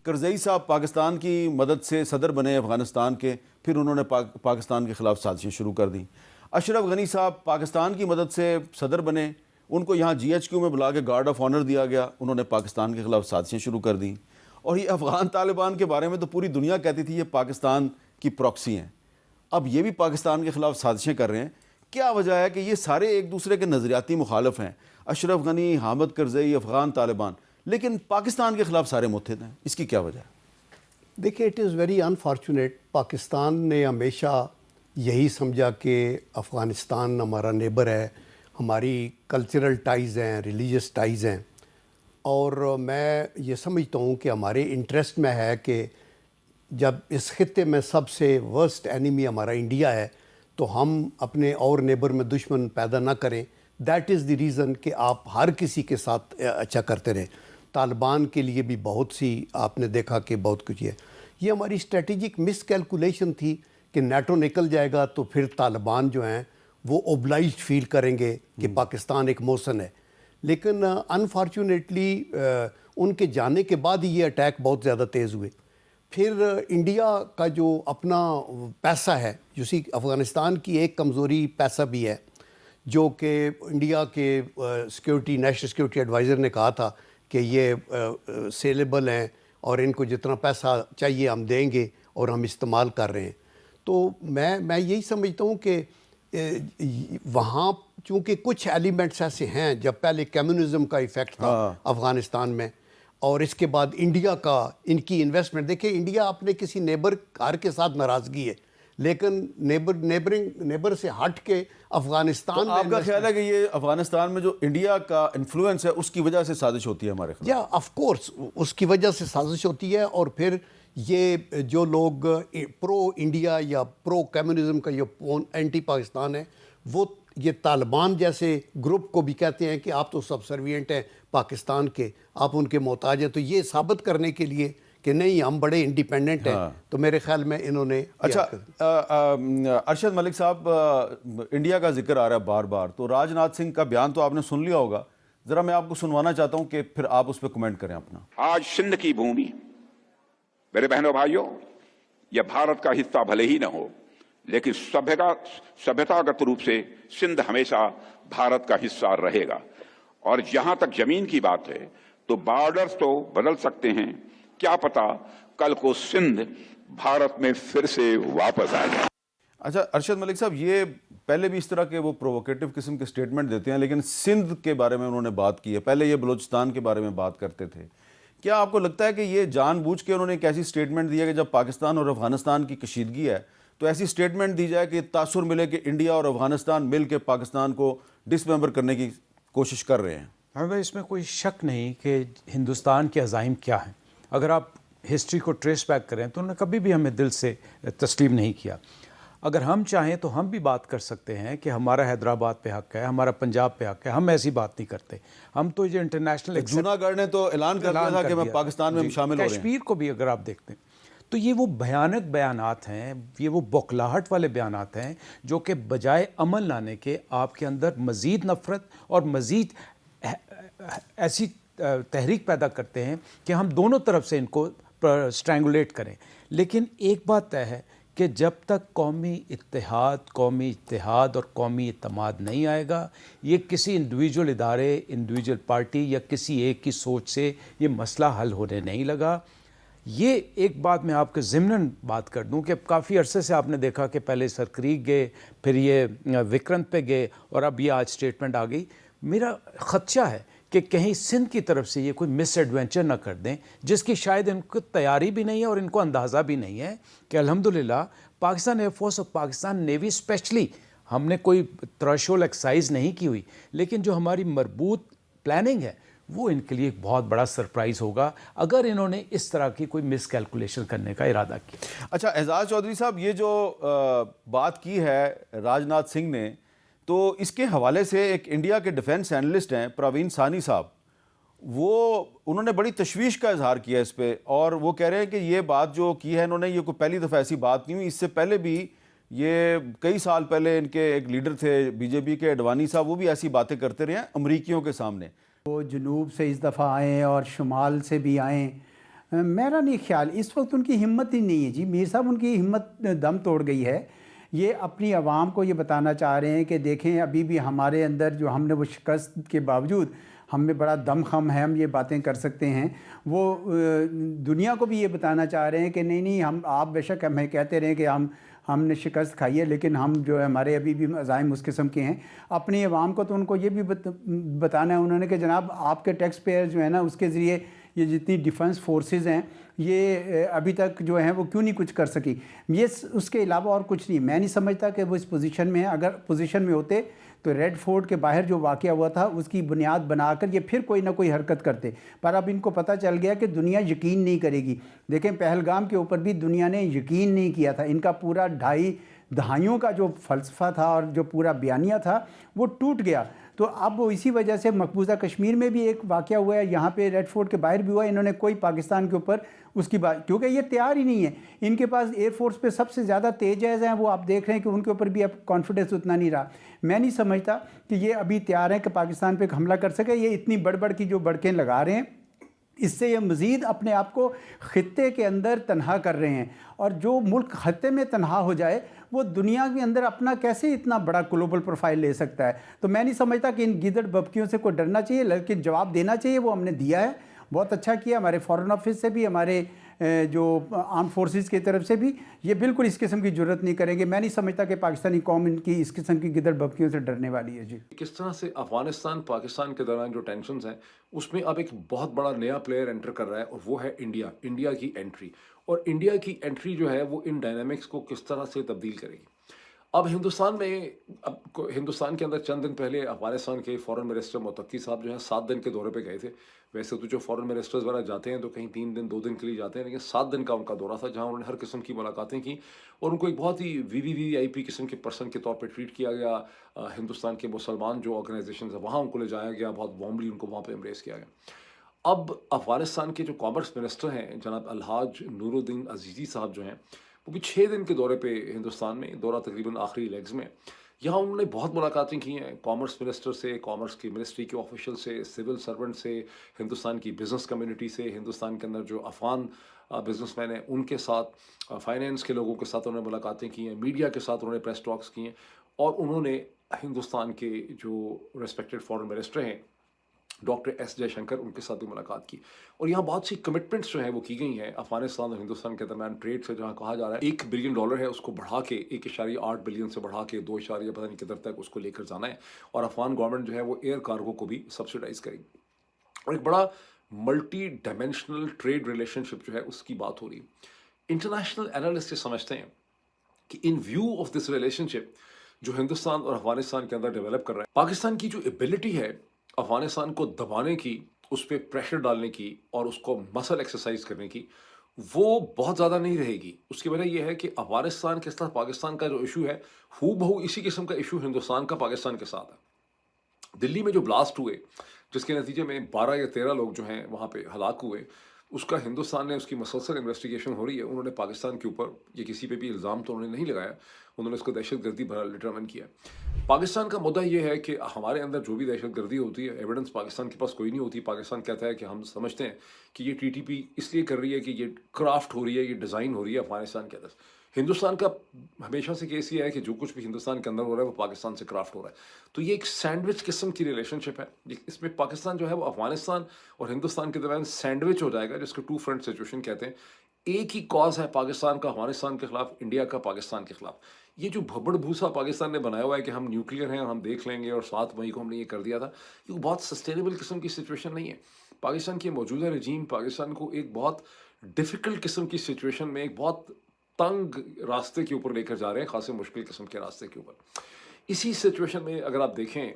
کرزئی صاحب پاکستان کی مدد سے صدر بنے افغانستان کے، پھر انہوں نے پاکستان کے خلاف سازشیں شروع کر دیں۔ اشرف غنی صاحب پاکستان کی مدد سے صدر بنے، ان کو یہاں جی ایچ کیو میں بلا کے گارڈ آف آنر دیا گیا، انہوں نے پاکستان کے خلاف سازشیں شروع کر دیں۔ اور یہ افغان طالبان کے بارے میں تو پوری دنیا کہتی تھی یہ پاکستان کی پراکسی ہیں، اب یہ بھی پاکستان کے خلاف سازشیں کر رہے ہیں۔ کیا وجہ ہے کہ یہ سارے ایک دوسرے کے نظریاتی مخالف ہیں، اشرف غنی، حامد کرزئی، افغان طالبان، لیکن پاکستان کے خلاف سارے متحد ہیں؟ اس کی کیا وجہ ہے؟ دیکھیں، it is very unfortunate, Pakistan نے ہمیشہ یہی سمجھا کہ افغانستان ہمارا نیبر ہے، ہماری کلچرل ٹائز ہیں، ریلیجس ٹائز ہیں، اور میں یہ سمجھتا ہوں کہ ہمارے انٹرسٹ میں ہے کہ جب اس خطے میں سب سے ورسٹ اینیمی ہمارا انڈیا ہے تو ہم اپنے اور نیبر میں دشمن پیدا نہ کریں۔ دیٹ از دی ریزن کہ آپ ہر کسی کے ساتھ اچھا کرتے رہیں۔ طالبان کے لیے بھی بہت سی آپ نے دیکھا کہ بہت کچھ ہے۔ یہ ہماری اسٹریٹجک مس کیلکولیشن تھی کہ نیٹو نکل جائے گا تو پھر طالبان جو ہیں وہ اوبلائزڈ فیل کریں گے کہ پاکستان ایک موسن ہے، لیکن انفارچونیٹلی ان کے جانے کے بعد ہی یہ اٹیک بہت زیادہ تیز ہوئے۔ پھر انڈیا کا جو اپنا پیسہ ہے، جیسی افغانستان کی ایک کمزوری پیسہ بھی ہے، جو کہ انڈیا کے سیکیورٹی نیشنل سیکیورٹی ایڈوائزر نے کہا تھا کہ یہ سیلیبل ہیں اور ان کو جتنا پیسہ چاہیے ہم دیں گے اور ہم استعمال کر رہے ہیں۔ تو میں یہی سمجھتا ہوں کہ وہاں چونکہ کچھ ایلیمنٹس ایسے ہیں، جب پہلے کمیونزم کا ایفیکٹ تھا افغانستان میں، اور اس کے بعد انڈیا کا ان کی انویسٹمنٹ، دیکھیں انڈیا اپنے کسی نیبر کار کے ساتھ ناراضگی ہے، لیکن نیبر سے ہٹ کے افغانستان میں، آپ کا خیال ہے کہ یہ افغانستان میں جو انڈیا کا انفلوئنس ہے اس کی وجہ سے سازش ہوتی ہے ہمارے خلاف؟ یا آف کورس اس کی وجہ سے سازش ہوتی ہے، اور پھر یہ جو لوگ پرو انڈیا یا پرو کمیونزم کا یہ اینٹی پاکستان ہے، وہ یہ طالبان جیسے گروپ کو بھی کہتے ہیں کہ آپ تو سب سروینٹ ہیں پاکستان کے، آپ ان کے محتاج ہیں۔ تو یہ ثابت کرنے کے لیے کہ نہیں ہم بڑے انڈیپینڈنٹ ہیں، تو میرے خیال میں انہوں نے اچھا ارشد ملک صاحب، انڈیا کا ذکر آ رہا ہے بار بار، تو راج ناتھ سنگھ کا بیان تو آپ نے سن لیا ہوگا، ذرا میں آپ کو سنوانا چاہتا ہوں کہ پھر آپ اس پہ کمنٹ کریں اپنا۔ آج سندھ کی بھومی، میرے بہنوں بھائیوں، یہ بھارت کا حصہ بھلے ہی نہ ہو، لیکن سبھیتاگت روپ سے سندھ ہمیشہ بھارت کا حصہ رہے گا۔ اور جہاں تک زمین کی بات ہے تو بارڈرز تو بدل سکتے ہیں، کیا پتا کل کو سندھ بھارت میں پھر سے واپس آ جائے۔ اچھا ارشد ملک صاحب، یہ پہلے بھی اس طرح کے وہ پرووکیٹو قسم کے سٹیٹمنٹ دیتے ہیں، لیکن سندھ کے بارے میں انہوں نے بات کی ہے، پہلے یہ بلوچستان کے بارے میں بات کرتے تھے۔ کیا آپ کو لگتا ہے کہ یہ جان بوجھ کے انہوں نے ایک ایسی سٹیٹمنٹ دی ہے کہ جب پاکستان اور افغانستان کی کشیدگی ہے تو ایسی سٹیٹمنٹ دی جائے کہ تاثر ملے کہ انڈیا اور افغانستان مل کے پاکستان کو ڈس ممبر کرنے کی کوشش کر رہے ہیں؟ ہمیں اس میں کوئی شک نہیں کہ ہندوستان کے عزائم کیا ہیں۔ اگر آپ ہسٹری کو ٹریس بیک کریں تو انہوں نے کبھی بھی ہمیں دل سے تسلیم نہیں کیا۔ اگر ہم چاہیں تو ہم بھی بات کر سکتے ہیں کہ ہمارا حیدرآباد پہ حق ہے، ہمارا پنجاب پہ حق ہے، ہم ایسی بات نہیں کرتے۔ ہم تو یہ انٹرنیشنل جوناگڑھ نے تو اعلان کر دیا تھا کہ میں پاکستان میں شامل ہو رہے ہیں۔ کشمیر کو بھی اگر آپ دیکھتے ہیں تو یہ وہ بھیانک بیانات ہیں، یہ وہ بوکھلاہٹ والے بیانات ہیں جو کہ بجائے عمل لانے کے آپ کے اندر مزید نفرت اور مزید ایسی تحریک پیدا کرتے ہیں کہ ہم دونوں طرف سے ان کو سٹرینگولیٹ کریں۔ لیکن ایک بات طے ہے کہ جب تک قومی اتحاد اور قومی اعتماد نہیں آئے گا، یہ کسی انڈیویجول ادارے، انڈیویجول پارٹی یا کسی ایک کی سوچ سے یہ مسئلہ حل ہونے نہیں لگا۔ یہ ایک بات میں آپ کے ضمناً بات کر دوں کہ کافی عرصے سے آپ نے دیکھا کہ پہلے سرکریک گئے، پھر یہ وکرنت پہ گئے، اور اب یہ آج سٹیٹمنٹ آ گئی۔ میرا خدشہ ہے کہ کہیں سندھ کی طرف سے یہ کوئی مس ایڈوینچر نہ کر دیں، جس کی شاید ان کو تیاری بھی نہیں ہے اور ان کو اندازہ بھی نہیں ہے کہ الحمدللہ پاکستان ایئر فورس اور پاکستان نیوی اسپیشلی، ہم نے کوئی تھریشولڈ ایکسرسائز نہیں کی ہوئی، لیکن جو ہماری مربوط پلاننگ ہے وہ ان کے لیے ایک بہت بڑا سرپرائز ہوگا اگر انہوں نے اس طرح کی کوئی مس کیلکولیشن کرنے کا ارادہ کیا۔ اچھا اعزاز چودھری صاحب، یہ جو بات کی ہے راج ناتھ سنگھ نے، تو اس کے حوالے سے ایک انڈیا کے ڈیفنس اینالسٹ ہیں پروین سانی صاحب، انہوں نے بڑی تشویش کا اظہار کیا اس پہ، اور وہ کہہ رہے ہیں کہ یہ بات جو کی ہے انہوں نے، یہ کوئی پہلی دفعہ ایسی بات نہیں ہوئی، اس سے پہلے بھی یہ کئی سال پہلے ان کے ایک لیڈر تھے بی جے پی کے اڈوانی صاحب، وہ بھی ایسی باتیں کرتے رہے ہیں امریکیوں کے سامنے۔ وہ جنوب سے اس دفعہ آئیں اور شمال سے بھی آئیں، میرا نہیں خیال اس وقت ان کی ہمت ہی نہیں ہے جی. میر صاحب ان کی ہمت دم توڑ گئی ہے. یہ اپنی عوام کو یہ بتانا چاہ رہے ہیں کہ دیکھیں ابھی بھی ہمارے اندر جو ہم نے وہ شکست کے باوجود ہم میں بڑا دم خم ہے, ہم یہ باتیں کر سکتے ہیں. وہ دنیا کو بھی یہ بتانا چاہ رہے ہیں کہ نہیں ہم آپ بے شک ہمیں کہتے رہیں کہ ہم نے شکست کھائی ہے لیکن ہم جو ہے ہمارے ابھی بھی عزائم اس قسم کے ہیں. اپنی عوام کو تو ان کو یہ بھی بتانا ہے انہوں نے کہ جناب آپ کے ٹیکس پیئر جو ہے نا اس کے ذریعے یہ جتنی ڈیفنس فورسز ہیں یہ ابھی تک جو ہیں وہ کیوں نہیں کچھ کر سکی. یہ اس کے علاوہ اور کچھ نہیں. میں نہیں سمجھتا کہ وہ اس پوزیشن میں ہیں. اگر پوزیشن میں ہوتے تو ریڈ فورٹ کے باہر جو واقعہ ہوا تھا اس کی بنیاد بنا کر یہ پھر کوئی نہ کوئی حرکت کرتے. پر اب ان کو پتہ چل گیا کہ دنیا یقین نہیں کرے گی. دیکھیں پہلگام کے اوپر بھی دنیا نے یقین نہیں کیا تھا. ان کا پورا 2.5 دہائیوں کا جو فلسفہ تھا اور جو پورا بیانیہ تھا وہ ٹوٹ گیا. تو اب وہ اسی وجہ سے مقبوضہ کشمیر میں بھی ایک واقعہ ہوا ہے, یہاں پہ ریڈ فورٹ کے باہر بھی ہوا ہے. انہوں نے کوئی پاکستان کے اوپر اس کی بات, کیونکہ یہ تیار ہی نہیں ہے. ان کے پاس ایئر فورس پہ سب سے زیادہ تیز ہیں, وہ آپ دیکھ رہے ہیں کہ ان کے اوپر بھی اب کانفیڈنس اتنا نہیں رہا. میں نہیں سمجھتا کہ یہ ابھی تیار ہیں کہ پاکستان پہ حملہ کر سکے. یہ اتنی بڑھ کی جو بڑکیں لگا رہے ہیں اس سے یہ مزید اپنے آپ کو خطے کے اندر تنہا کر رہے ہیں. اور جو ملک خطے میں تنہا ہو جائے وہ دنیا کے اندر اپنا کیسے اتنا بڑا گلوبل پروفائل لے سکتا ہے. تو میں نہیں سمجھتا کہ ان گیدڑ ببکیوں سے کوئی ڈرنا چاہیے, لیکن جواب دینا چاہیے. وہ ہم نے دیا ہے, بہت اچھا کیا. ہمارے فارن آفس سے بھی, ہمارے جو آرم فورسز کی طرف سے بھی یہ بالکل اس قسم کی جرت نہیں کریں گے. میں نہیں سمجھتا کہ پاکستانی قوم ان کی اس قسم کی گیدڑ ببکیوں سے ڈرنے والی ہے. جی کس طرح سے افغانستان پاکستان کے دوران جو ٹینشنز ہیں اس میں اب ایک بہت بڑا نیا پلیئر انٹر کر رہا ہے اور وہ ہے انڈیا کی انٹری. اور انڈیا کی انٹری جو ہے وہ ان ڈائنامکس کو کس طرح سے تبدیل کرے گی. اب ہندوستان کے اندر چند دن پہلے افغانستان کے فورن منسٹر متقی صاحب جو ہیں 7 دن کے دورے پہ گئے تھے. ویسے تو جو فورن منسٹرز وغیرہ جاتے ہیں تو کہیں 3 دن 2 دن کے لیے جاتے ہیں, لیکن 7 دن کا ان کا دورہ تھا جہاں انہوں نے ہر قسم کی ملاقاتیں کی اور ان کو ایک بہت ہی وی آئی پی قسم کے پرسن کے طور پہ ٹریٹ کیا گیا. ہندوستان کے مسلمان جو آرگنائزیشنز ہیں وہاں ان کو لے جایا گیا, بہت وارملی ان کو وہاں پہ امبریس کیا گیا. اب افغانستان کے جو کامرس منسٹر ہیں جناب الحاج نور الدین عزیزی صاحب جو ہیں وہ بھی 6 دن کے دورے پہ ہندوستان میں, دورہ تقریباً آخری لیگز میں, یہاں انہوں نے بہت ملاقاتیں کی ہیں کامرس منسٹر سے, کامرس کی منسٹری کے آفیشل سے, سول سرونٹ سے, ہندوستان کی بزنس کمیونٹی سے, ہندوستان کے اندر جو افغان بزنس مین ہیں ان کے ساتھ, فائنینس کے لوگوں کے ساتھ انہوں نے ملاقاتیں کی ہیں, میڈیا کے ساتھ انہوں نے پریس ٹاکس کی ہیں. اور انہوں نے ہندوستان کے جو ریسپیکٹڈ فارن منسٹر ہیں ڈاکٹر ایس جے شنکر ان کے ساتھ بھی ملاقات کی. اور یہاں بہت سی کمٹمنٹس جو ہیں وہ کی گئی ہیں افغانستان اور ہندوستان کے درمیان ٹریڈ سے, جہاں کہا جا رہا ہے $1 بلین ہے اس کو بڑھا کے 1.8 بلین سے بڑھا کے 2 پتہ نہیں کدھر تک اس کو لے کر جانا ہے. اور افغان گورنمنٹ جو ہے وہ ایئر کارگو کو بھی سبسیڈائز کرے گی. اور ایک بڑا ملٹی ڈائمینشنل ٹریڈ ریلیشن شپ جو ہے اس کی بات ہو رہی ہے. انٹرنیشنل اینالسٹ سمجھتے ہیں کہ in view of this relationship جو ہندوستان اور افغانستان کے اندر ڈیولپ کر رہا ہے, پاکستان کی جو ایبلٹی ہے افغانستان کو دبانے کی, اس پہ پریشر ڈالنے کی اور اس کو مسل ایکسرسائز کرنے کی, وہ بہت زیادہ نہیں رہے گی. اس کی وجہ یہ ہے کہ افغانستان کے ساتھ پاکستان کا جو ایشو ہے ہو بہو اسی قسم کا ایشو ہندوستان کا پاکستان کے ساتھ ہے. دلی میں جو بلاسٹ ہوئے جس کے نتیجے میں 12 یا 13 لوگ جو ہیں وہاں پہ ہلاک ہوئے, اس کا ہندوستان نے, اس کی مسلسل انویسٹیگیشن ہو رہی ہے. انہوں نے پاکستان کے اوپر یہ کسی پہ بھی الزام تو انہوں نے نہیں لگایا, انہوں نے اس کو دہشت گردی بھرا ڈٹرمن کیا. پاکستان کا مدعا یہ ہے کہ ہمارے اندر جو بھی دہشت گردی ہوتی ہے ایویڈنس پاکستان کے پاس کوئی نہیں ہوتی. پاکستان کہتا ہے کہ ہم سمجھتے ہیں کہ یہ ٹی ٹی پی اس لیے کر رہی ہے کہ یہ کرافٹ ہو رہی ہے, یہ ڈیزائن ہو رہی ہے افغانستان کے اندر. ہندوستان کا ہمیشہ سے کیس یہ ہے کہ جو کچھ بھی ہندوستان کے اندر ہو رہا ہے وہ پاکستان سے کرافٹ ہو رہا ہے. تو یہ ایک سینڈوچ قسم کی ریلیشن شپ ہے. اس میں پاکستان جو ہے وہ افغانستان اور ہندوستان کے درمیان سینڈوچ ہو جائے گا, جس کو 2 فرنٹ سچویشن کہتے ہیں. ایک ہی کاز ہے پاکستان کا افغانستان کے خلاف, انڈیا کا پاکستان کے خلاف. یہ جو بھبڑ بھوسا پاکستان نے بنایا ہوا ہے کہ ہم نیوکلیئر ہیں اور ہم دیکھ لیں گے اور 7 مئی کو ہم نے یہ کر دیا تھا, یہ بہت سسٹینیبل قسم کی سچویشن نہیں ہے. پاکستان کی موجودہ رجیم پاکستان کو ایک بہت ڈیفیکلٹ قسم کی سچویشن میں, ایک بہت تنگ راستے کے اوپر لے کر جا رہے ہیں, خاصے مشکل قسم کے راستے کے اوپر. اسی سچویشن میں اگر آپ دیکھیں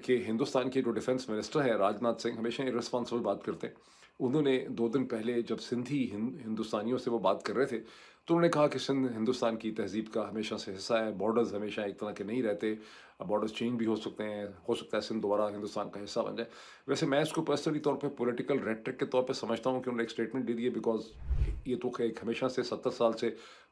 کہ ہندوستان کے جو ڈیفنس منسٹر ہے راج ناتھ سنگھ ہمیشہ irresponsible بات کرتے ہیں. انہوں نے 2 دن پہلے جب سندھی ہندوستانیوں سے وہ بات کر رہے تھے تو انہوں نے کہا کہ سندھ ہندوستان کی تہذیب کا ہمیشہ سے حصہ ہے, بارڈرز ہمیشہ ایک طرح کے نہیں رہتے, بارڈرز چینج بھی ہو سکتے ہیں, ہو سکتا ہے سندھ دوبارہ ہندوستان کا حصہ بن جائے. ویسے میں اس کو پرسنلی طور پہ پولیٹیکل ریٹرک کے طور پہ سمجھتا ہوں کہ انہوں نے ایک اسٹیٹمنٹ دے دی ہے, بیکاز یہ تو ایک ہمیشہ سے 70 سال سے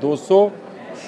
200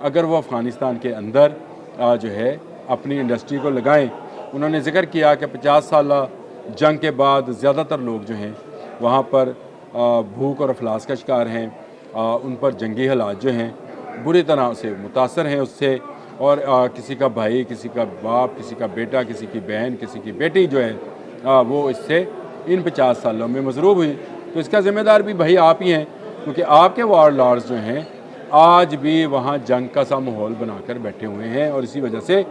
اگر وہ افغانستان کے اندر جو ہے اپنی انڈسٹری کو لگائیں. انہوں نے ذکر کیا کہ 50 سالہ جنگ کے بعد زیادہ تر لوگ جو ہیں وہاں پر بھوک اور افلاس کا شکار ہیں. ان پر جنگی حالات جو ہیں بری طرح سے متاثر ہیں اس سے, اور کسی کا بھائی, کسی کا باپ, کسی کا بیٹا, کسی کی بہن, کسی کی بیٹی جو ہے وہ اس سے ان 50 سالوں میں مضروب ہوئی. تو اس کا ذمہ دار بھی بھائی آپ ہی ہیں, کیونکہ آپ کے وار لارڈز جو ہیں آج بھی وہاں جنگ کا سا ماحول بنا کر بیٹھے ہوئے ہیں, اور اسی وجہ سے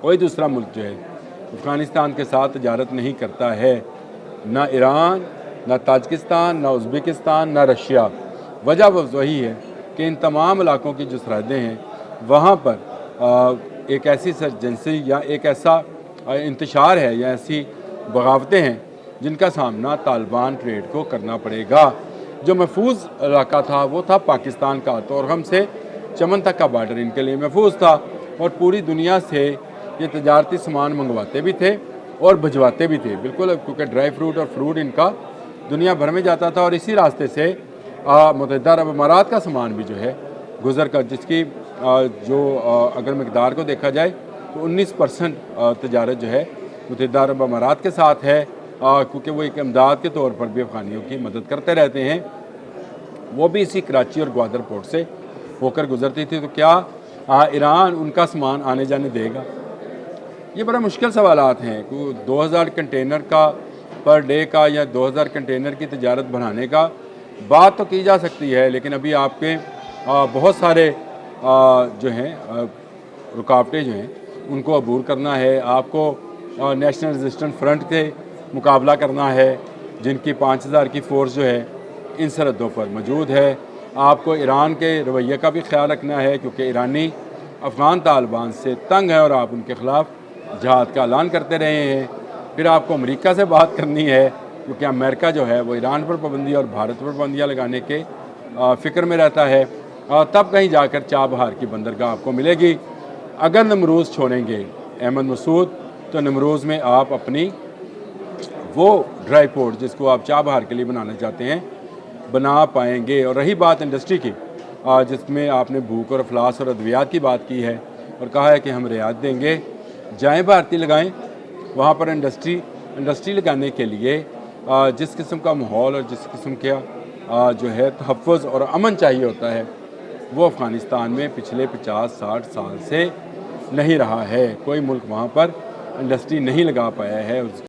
کوئی دوسرا ملک جو ہے افغانستان کے ساتھ تجارت نہیں کرتا ہے, نہ ایران, نہ تاجکستان, نہ ازبکستان, نہ رشیا. وجہ وہی ہے کہ ان تمام علاقوں کی جو سرحدیں ہیں وہاں پر ایک ایسی سرجنسی یا ایک ایسا انتشار ہے یا ایسی بغاوتیں ہیں جن کا سامنا طالبان ٹریڈ کو کرنا پڑے گا. جو محفوظ علاقہ تھا وہ تھا پاکستان کا, تو ہم سے چمن تک کا بارڈر ان کے لیے محفوظ تھا, اور پوری دنیا سے یہ تجارتی سامان منگواتے بھی تھے اور بھجواتے بھی تھے بالکل, کیونکہ ڈرائی فروٹ اور فروٹ ان کا دنیا بھر میں جاتا تھا. اور اسی راستے سے متحدہ عرب امارات کا سامان بھی جو ہے گزر کر, جس کی جو اگر مقدار کو دیکھا جائے تو 19% تجارت جو ہے متحدہ عرب امارات کے ساتھ ہے, کیونکہ وہ ایک امداد کے طور پر بھی افغانیوں کی مدد کرتے رہتے ہیں. وہ بھی اسی کراچی اور گوادر پورٹ سے ہو کر گزرتی تھی. تو کیا ایران ان کا سامان آنے جانے دے گا؟ یہ بڑا مشکل سوالات ہیں. 2000 کنٹینر کا پر ڈے کا یا 2000 کنٹینر کی تجارت بڑھانے کا بات تو کی جا سکتی ہے, لیکن ابھی آپ کے بہت سارے جو ہیں رکاوٹیں جو ہیں ان کو عبور کرنا ہے. آپ کو نیشنل ریزسٹنٹ فرنٹ کے مقابلہ کرنا ہے, جن کی 5000 کی فورس جو ہے ان سرحدوں پر موجود ہے. آپ کو ایران کے رویے کا بھی خیال رکھنا ہے, کیونکہ ایرانی افغان طالبان سے تنگ ہے اور آپ ان کے خلاف جہاد کا اعلان کرتے رہے ہیں. پھر آپ کو امریکہ سے بات کرنی ہے, کیونکہ امریکہ جو ہے وہ ایران پر پابندی اور بھارت پر پابندیاں لگانے کے فکر میں رہتا ہے. تب کہیں جا کر چابہار کی بندرگاہ آپ کو ملے گی. اگر نمروز چھوڑیں گے احمد مسعود, تو نمروز میں آپ اپنی وہ ڈرائی پورٹ جس کو آپ چابہار کے لیے بنانا چاہتے ہیں بنا پائیں گے. اور رہی بات انڈسٹری کی, جس میں آپ نے بھوک اور افلاس اور ادویات کی بات کی ہے اور کہا ہے کہ ہم رعایت دیں گے, جائیں بھارتی لگائیں. وہاں پر انڈسٹری لگانے کے لیے جس قسم کا ماحول اور جس قسم کا جو ہے تحفظ اور امن چاہیے ہوتا ہے وہ افغانستان میں پچھلے 50-60 سال سے نہیں رہا ہے. کوئی ملک وہاں پر انڈسٹری نہیں لگا پایا ہے.